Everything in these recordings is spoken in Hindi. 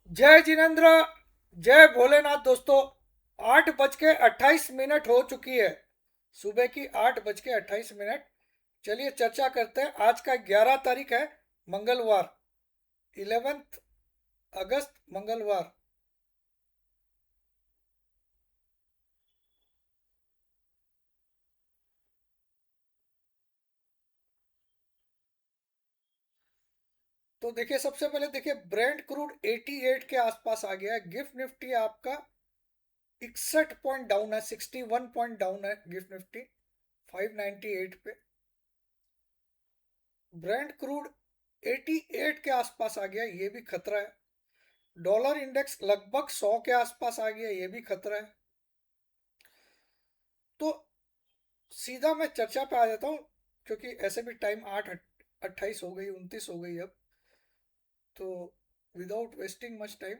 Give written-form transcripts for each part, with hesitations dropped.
जय जिनेन्द्र। जय भोलेनाथ दोस्तों। 8:28 हो चुकी है। सुबह की 8:28। चलिए चर्चा करते हैं। आज का 11 तारीख है, मंगलवार। 11 अगस्त मंगलवार। तो देखिए, सबसे पहले देखिए, ब्रेंट क्रूड 88 के आसपास आ गया है। गिफ्ट निफ्टी आपका 61 पॉइंट डाउन है, 61 पॉइंट डाउन है गिफ्ट निफ्टी 598 पे। ब्रेंट क्रूड 88 के आसपास आ गया, ये भी खतरा है। डॉलर इंडेक्स लगभग 100 के आसपास आ गया, ये भी खतरा है। तो सीधा मैं चर्चा पे आ जाता हूँ, क्योंकि ऐसे भी टाइम 8:28 हो गई, 29 हो गई अब। तो विदाउट वेस्टिंग मच टाइम,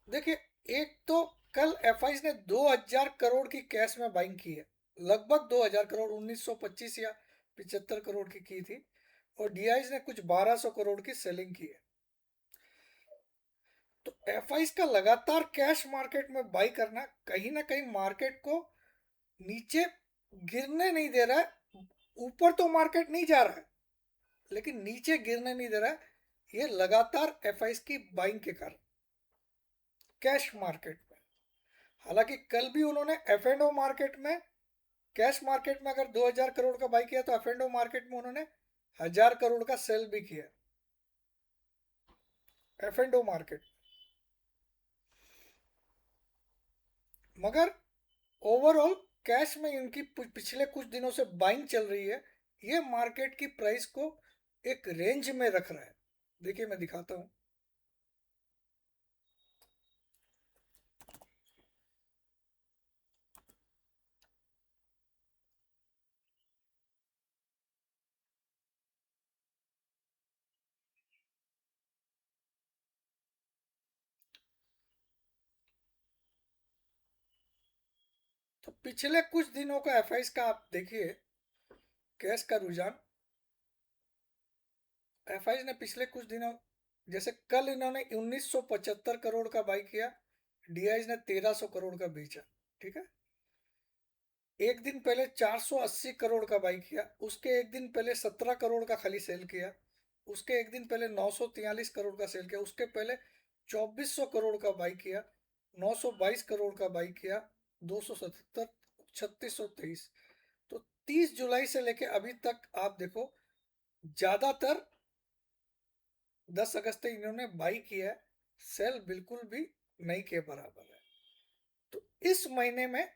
देखिए, एक तो कल एफआईज ने 2000 करोड़ की कैश में बाइंग की है। लगभग 2000 करोड़, 1925 या 75 करोड़ की थी। और डीआईज ने कुछ 1200 करोड़ की सेलिंग की है। तो एफआईज का लगातार कैश मार्केट में बाई करना कहीं ना कहीं मार्केट को नीचे गिरने नहीं दे रहा है। ऊपर तो मार्केट नहीं जा रहा है, लेकिन नीचे गिरने नहीं दे रहा है। ये लगातार एफआईज की बाइंग के कारण कैश मार्केट में। हालांकि कल भी उन्होंने एफ एंड ओ मार्केट में, कैश मार्केट में अगर 2000 करोड़ का बाई किया, तो एफ एंड ओ मार्केट में उन्होंने 1000 करोड़ का सेल भी किया। एफ एंड ओ मार्केट, मगर ओवरऑल कैश में इनकी पिछले कुछ दिनों से बाइंग चल रही है। ये मार्केट की प्राइस को एक रेंज में रख रहा है। देखिए, मैं दिखाता हूँ। तो पिछले कुछ दिनों का एफआईज का आप देखिए, कैश का रुझान। एफआईज ने पिछले कुछ दिनों, जैसे कल इन्होंने 1975 करोड़ का बाई किया, डीआईज ने 1300 करोड़ का बेचा। ठीक है। एक दिन पहले 480 करोड़ का बाई किया, उसके एक दिन पहले 17 करोड़ का खाली सेल किया, उसके एक दिन पहले 943 करोड़ का सेल किया, उसके पहले 2400 करोड़ का बाई किया, 922 करोड़ का बाई किया, 277, 3623। तो 30 जुलाई से लेके अभी तक आप देखो, ज्यादातर 10 अगस्त तक इन्होंने बाई किया है। सेल बिल्कुल भी नहीं के बराबर है। तो इस महीने में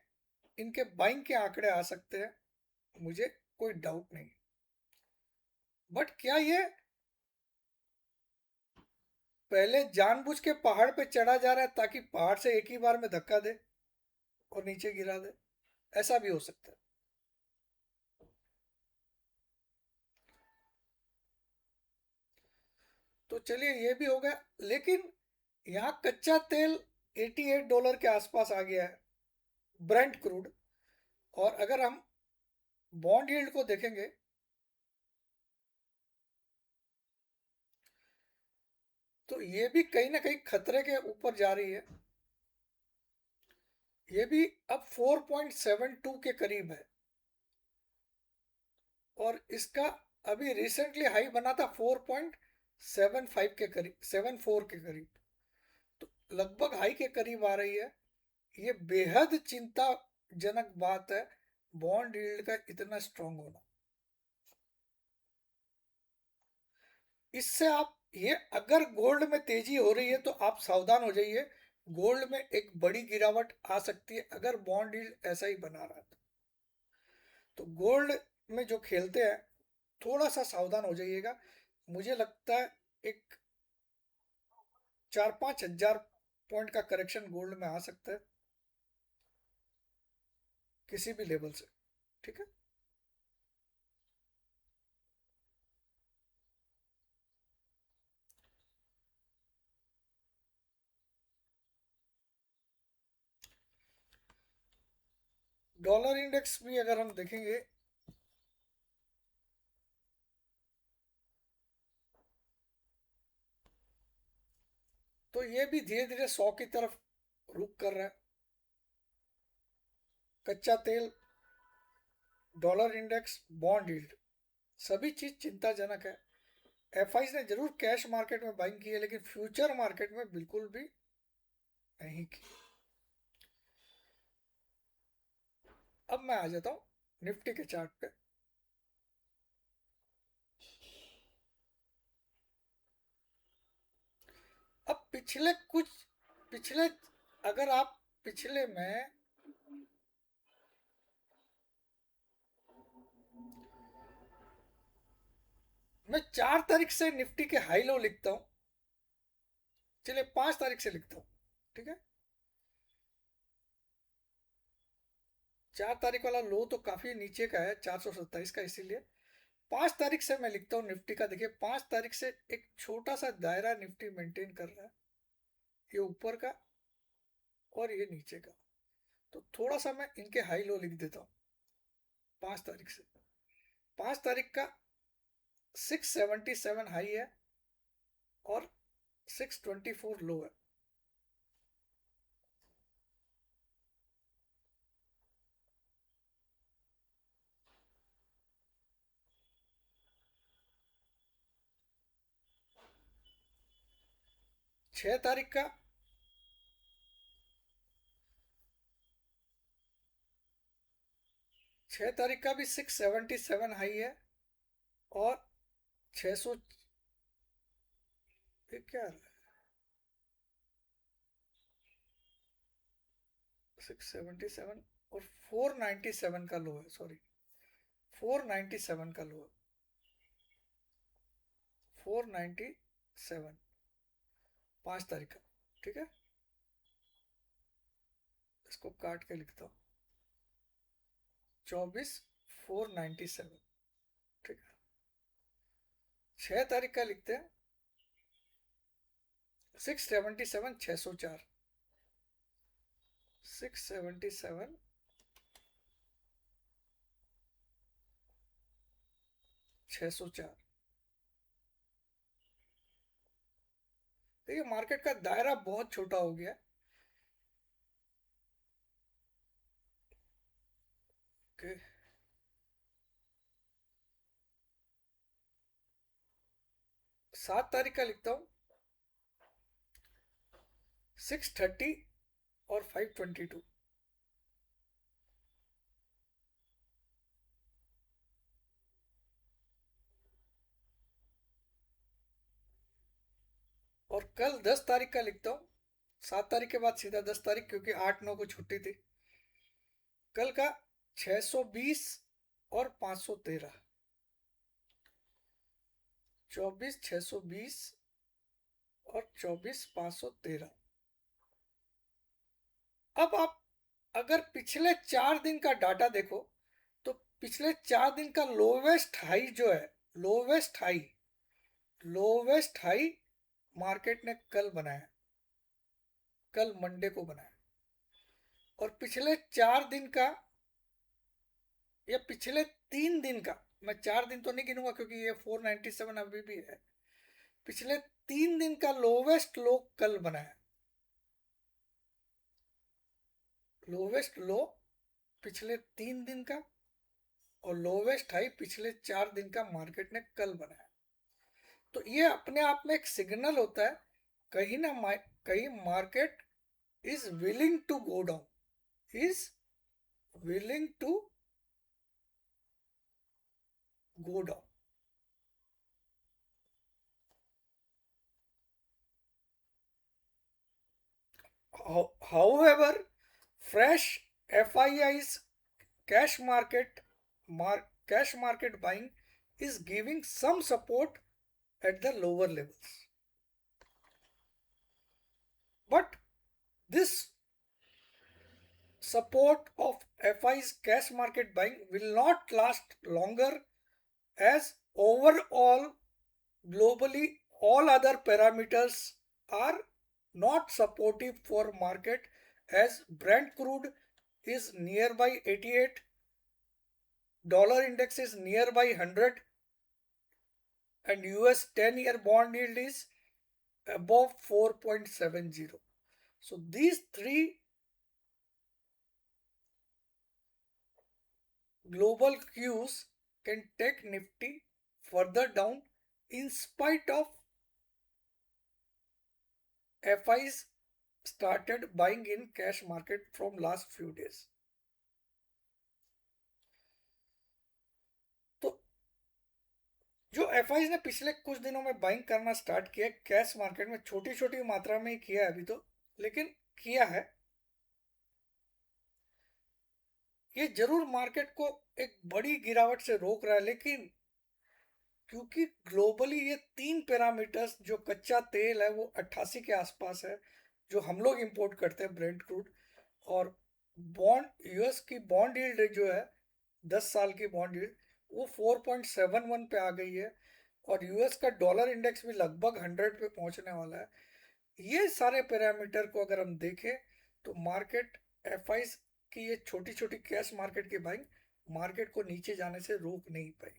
इनके बाइंग के आंकड़े आ सकते हैं, मुझे कोई डाउट नहीं। बट क्या ये पहले जानबूझ के पहाड़ पे चढ़ा जा रहा है, ताकि पहाड़ से एक ही बार में धक्का दे और नीचे गिरा दे? ऐसा भी हो सकता है। तो चलिए, ये भी हो गया। लेकिन यहाँ कच्चा तेल $88 के आसपास आ गया है, ब्रेंट क्रूड। और अगर हम बॉन्ड यील्ड को देखेंगे, तो ये भी कहीं ना कहीं खतरे के ऊपर जा रही है। ये भी अब 4.72 के करीब है। और इसका अभी रिसेंटली हाई बना था 4.75 के करीब, 74 के करीब। तो लगभग हाई के करीब आ रही है। ये बेहद चिंताजनक बात है, बॉन्ड यील्ड का इतना स्ट्रांग होना। इससे आप ये, अगर गोल्ड में तेजी हो रही है तो आप सावधान हो जाइए। गोल्ड में एक बड़ी गिरावट आ सकती है अगर बॉन्ड यील्ड ऐसा ही बना रहा तो गोल्ड में जो खेलते हैं, थोड़ा सा सावधान हो जाइएगा। मुझे लगता है एक 4-5 हजार पॉइंट का करेक्शन गोल्ड में आ सकता है, किसी भी लेवल से। ठीक है। डॉलर इंडेक्स भी अगर हम देखेंगे, तो ये भी धीरे धीरे 100 की तरफ रुख कर रहा है। कच्चा तेल, डॉलर इंडेक्स, बॉन्ड यील्ड, सभी चीज चिंताजनक है। एफआई ने जरूर कैश मार्केट में बाइंग की है, लेकिन फ्यूचर मार्केट में बिल्कुल भी नहीं की। अब मैं आ जाता हूँ निफ्टी के चार्ट पे। अब पिछले अगर आप पिछले में मैं 4 तारीख से निफ्टी के हाई लो लिखता हूँ। चलिए 5 तारीख से लिखता हूँ, ठीक है। 4 तारीख वाला लो तो काफी नीचे का है, 427 का, इसीलिए 5 तारीख से मैं लिखता हूँ निफ्टी का। देखिए 5 तारीख से एक छोटा सा दायरा निफ्टी मेंटेन कर रहा है, ये ऊपर का और ये नीचे का। तो थोड़ा सा मैं इनके हाई लो लिख देता हूँ 5 तारीख से। 5 तारीख का 677 हाई है और 624 लो है। छह तारीख का 6 तारीख का भी 677 हाई है और 600, ये क्या 677 और 497 का लो है, सॉरी 497 का लो है, 497 5 तारीख का, ठीक है। इसको काट के लिखता हूँ, 24,497, ठीक है। 6 तारीख का लिखते हैं 677 604, 677 604। देखिए मार्केट का दायरा बहुत छोटा हो गया। ओके, 7 तारीख का लिखता हूँ 630 और 522, और कल 10 तारीख का लिखता हूँ। 7 तारीख के बाद सीधा 10 तारीख, क्योंकि 8-9 को छुट्टी थी। कल का 620 और 513, 24,620 और 24,513। अब आप अगर पिछले 4 दिन का डाटा देखो, तो पिछले 4 दिन का लोवेस्ट हाई जो है, lowest high lowest high market ने कल बनाया, कल मंडे को बनाया। और पिछले 4 दिन का या पिछले 3 दिन का, मैं 4 दिन तो नहीं गिनूंगा क्योंकि ये 497 अभी भी है। पिछले 3 दिन का लोवेस्ट लो कल बनाया, लोवेस्ट लो पिछले 3 दिन का और लोवेस्ट हाई पिछले 4 दिन का मार्केट ने कल बनाया। तो ये अपने आप में एक सिग्नल होता है, कहीं ना कहीं market is willing to go down, is willing to go down. However, fresh FII's cash market cash market buying is giving some support at the lower levels. But this support of FI's cash market buying will not last longer, as overall globally all other parameters are not supportive for market, as Brent crude is nearby 88, dollar index is nearby 100, and US 10-year bond yield is above 4.70. So these three global cues can take Nifty further down in spite of FIs started buying in cash market from last few days. तो जो FIs ने पिछले कुछ दिनों में बाइंग करना स्टार्ट किया कैश मार्केट में, छोटी छोटी मात्रा में ही किया है अभी तो, लेकिन किया है, ये जरूर मार्केट को एक बड़ी गिरावट से रोक रहा है। लेकिन क्योंकि ग्लोबली ये तीन पैरामीटर्स, जो कच्चा तेल है वो 88 के आसपास है, जो हम लोग इंपोर्ट करते हैं ब्रेंट क्रूड, और बॉन्ड यूएस की बॉन्ड यील्ड जो है 10 साल की बॉन्ड यील्ड वो 4.71 पे आ गई है, और यूएस का डॉलर इंडेक्स भी लगभग 100 पे पहुंचने वाला है। ये सारे पैरामीटर को अगर हम देखें तो मार्केट एफआईज की ये छोटी छोटी कैश मार्केट की बाइंग मार्केट को नीचे जाने से रोक नहीं पाई।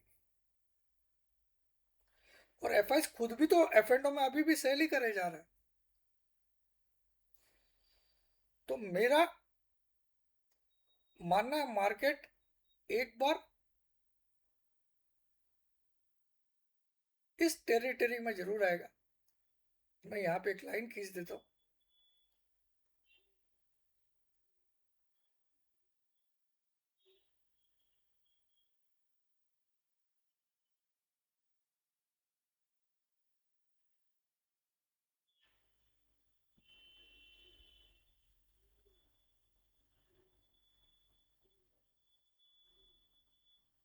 और एफआईज खुद भी तो एफ एंड में अभी भी सेल ही करे जा रहे हैं। तो मेरा मानना है मार्केट एक बार इस टेरिटरी में जरूर आएगा। मैं यहाँ पे एक लाइन खींच देता हूँ।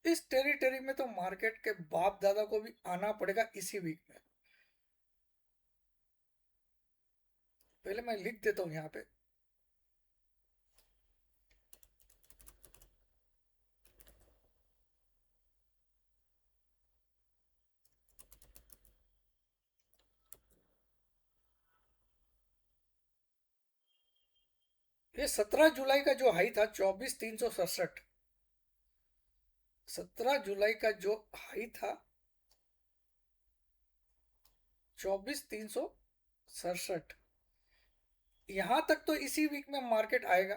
इस टेरिटरी में तो मार्केट के बाप दादा को भी आना पड़ेगा इसी वीक में। पहले मैं लिख देता हूँ यहाँ पे, ये 17 जुलाई का जो हाई था 24,367, 17 जुलाई का जो हाई था 24,367, यहां तक तो इसी वीक में मार्केट आएगा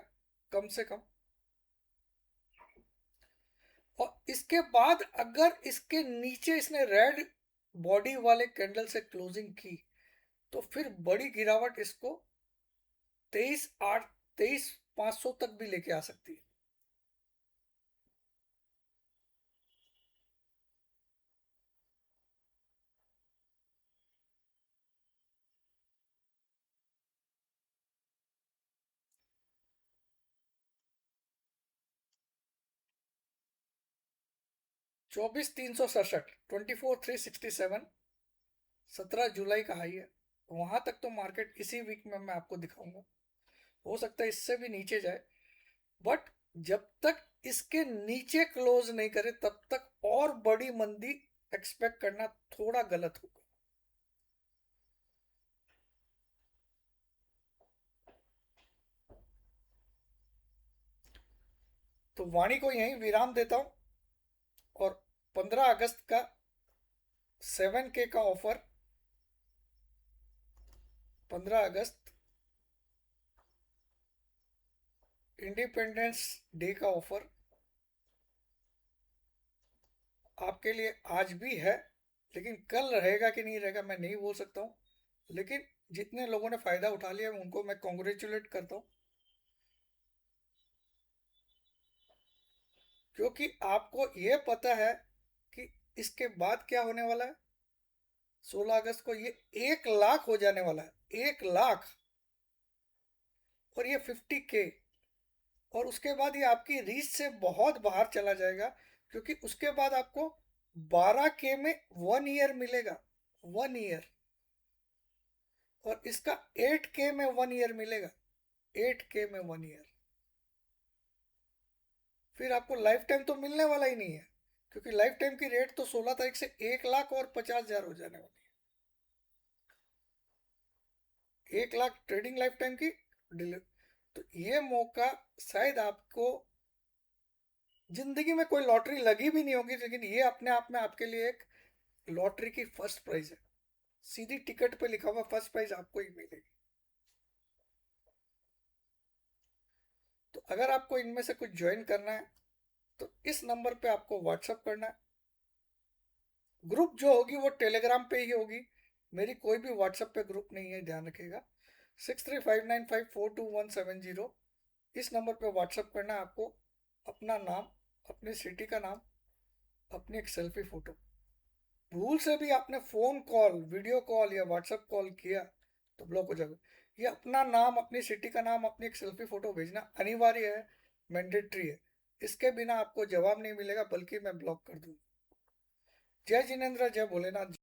कम से कम। और इसके बाद अगर इसके नीचे इसने रेड बॉडी वाले कैंडल से क्लोजिंग की तो फिर बड़ी गिरावट इसको 23,500 तक भी लेके आ सकती है। चौबीस तीन सौ सड़सठ 24,367 17 जुलाई का हाई है। वहां तक तो मार्केट इसी वीक में मैं आपको दिखाऊंगा, हो सकता है इससे भी नीचे जाए, बट जब तक इसके नीचे क्लोज नहीं करे तब तक और बड़ी मंदी एक्सपेक्ट करना थोड़ा गलत होगा। तो वाणी को यहीं विराम देता हूं, और 15 अगस्त का 7K का ऑफर, 15 अगस्त इंडिपेंडेंस डे का ऑफर आपके लिए आज भी है, लेकिन कल रहेगा कि नहीं रहेगा मैं नहीं बोल सकता हूँ। लेकिन जितने लोगों ने फायदा उठा लिया उनको मैं कॉन्ग्रेचुलेट करता हूँ, क्योंकि आपको ये पता है कि इसके बाद क्या होने वाला है। 16 अगस्त को ये 1 लाख हो जाने वाला है, 1 लाख, और ये 50K, और उसके बाद ये आपकी रीच से बहुत बाहर चला जाएगा, क्योंकि उसके बाद आपको 12K में 1 ईयर मिलेगा, 1 ईयर, और इसका 8K में 1 ईयर मिलेगा, 8K में 1 ईयर। फिर आपको लाइफ टाइम तो मिलने वाला ही नहीं है, क्योंकि लाइफ टाइम की रेट तो 16 तारीख से 1,50,000 हो जाने वाली है, 1 लाख ट्रेडिंग लाइफ टाइम की डिलीवरी। तो ये मौका शायद आपको जिंदगी में कोई लॉटरी लगी भी नहीं होगी, लेकिन ये अपने आप में आपके लिए एक लॉटरी की फर्स्ट प्राइज है। सीधी टिकट पे लिखा हुआ फर्स्ट प्राइज आपको ही मिलेगी। तो अगर आपको इनमें से कुछ ज्वाइन करना है तो इस नंबर पे आपको व्हाट्सअप करना है। ग्रुप जो होगी वो टेलीग्राम पे ही होगी, मेरी कोई भी व्हाट्सएप पे ग्रुप नहीं है, ध्यान रखिएगा। 6359542170 इस नंबर पे व्हाट्सअप करना है आपको। अपना नाम, अपनी सिटी का नाम, अपनी एक सेल्फी फोटो। भूल से भी आपने फोन कॉल, वीडियो कॉल या व्हाट्सएप कॉल किया तो ब्लॉक हो जाएगा। ये अपना नाम, अपनी सिटी का नाम, अपनी एक सेल्फी फोटो भेजना अनिवार्य है, मैंडेटरी है। इसके बिना आपको जवाब नहीं मिलेगा, बल्कि मैं ब्लॉक कर दूंगा। जय जिनेन्द्र, जय भोलेनाथ।